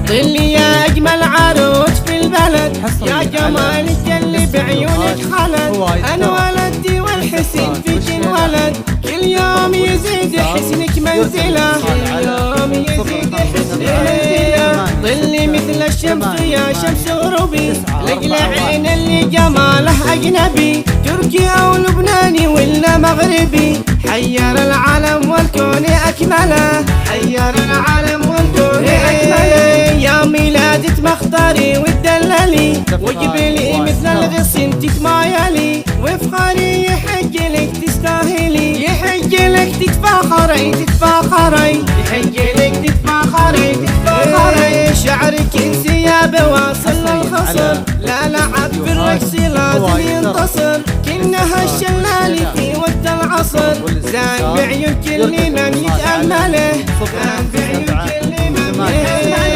طلي يا أجمل عروس في البلد، يا جمالك اللي بعيونك خلد. أنا ولدتي والحسن فيك انولد، كل يوم يزيد حسنك منزلة، كل يوم يزيد حسنك منزلة. طلي مثل الشمس يا شمس غروبي، لقلعين اللي جماله أجنبي، تركي أو لبناني ولا مغربي، حير العالم والكون أكمله، حير العالم والكون أكمله. يا ميلادة مختاري وتدللي، وجبلي مثل الغصن تتمايلي، وفخاري يحج لك تستاهلي، يحج لك تتفاخري تتفاخري، يحج لك تتفاخري تتفاخري. شعرك انسياب واصل للخصر، لا لعب بالرقص لازم ينتصر، كأنها الشلالي في وقت العصر، زان بعيون كل من يتأمله، زان بعيون كل من يتأمله.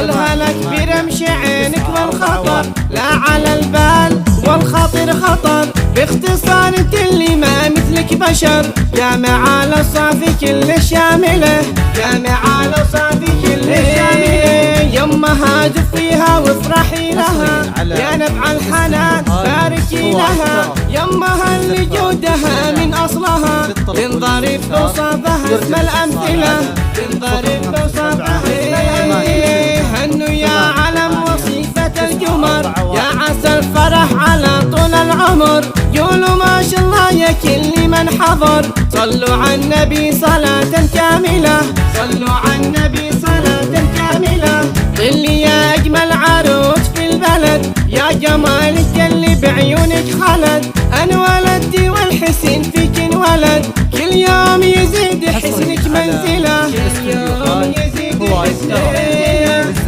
الهلك برمش عينك والخطر لا على البال، والخاطر خطر باختصار انت اللي ما مثلك بشر، جامعة لصافي كل شاملة، جامعة لصافي كل شاملة. يمها دفيها وافرحي لها، يا نبع الحنان باركي لها، يمها اللي جودها من اصلها، تنضرب بوصفها اسم الامثلة، تنضرب بوصفها اسم الامثلة. هنو يا علم وصيفة القمر، يا عسى الفرح على طول العمر، قولوا ما شاء الله يا كل من حضر، صلوا على النبي صلاة كاملة، صلوا على النبي صلاة كاملة. طلي يا أجمل عروس في البلد، يا جمالك اللي بعيونك خلد، أنا ولدتي والحسن فيك انولد، كل يوم يزيد حسنك منزلة، كل يوم يزيد حسنك.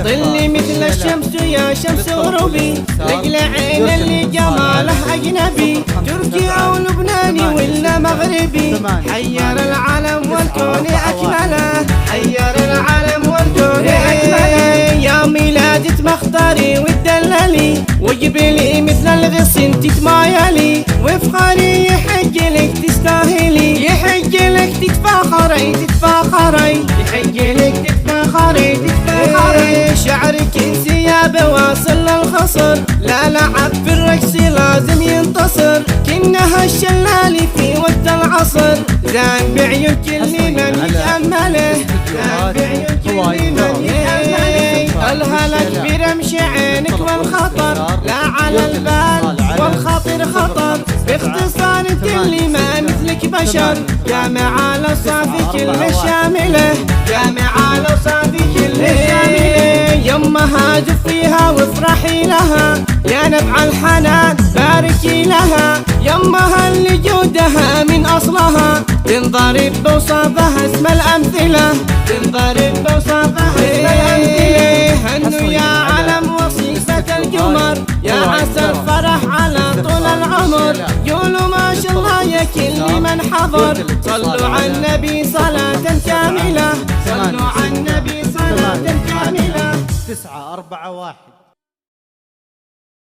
طلي مثل الشمس يا شمس غروبي، لقلعين اللي جماله أجنبي، تركي أو لبناني ولا مغربي، حير العالم والكون أكمله، حير العالم والكون أكمله. يا ميلادة مختاري وتدللي، وجبلي مثل الغصن تتمايلي، وفخاري يحج لك تستاهلي، يحج لك تتفاخري تتفاخري، يحج لك تتفاخري تتفاخري. شعرك انسياب واصل للخصر، لا لعب بالرقص لازم ينتصر، كأنها الشلالي في وقت العصر، زان بعيون كل من يتأمله، زان بعيون كل من يتأمله. الهلك برمش عينك والخطر لا على البال، والخاطر خطر باختصار انت اللي ما مثلك بشر، جامعة لصافي كل شاملة، جامعة لصافي كل شاملة. يمها دفيها وافرحي لها، يا نبع الحنان باركي لها، يمها اللي جودها من اصلها، تنضرب بوصفها اسم الامثلة، تنضرب بوصفها اسم الامثلة. هنو يا علم وصيفة القمر، يا عسى الفرح على طول العمر، قولوا ما شاء الله يا كل من حضر، صلوا على النبي صلاة كاملة، صلوا على النبي صلاة كاملة. 9 4 1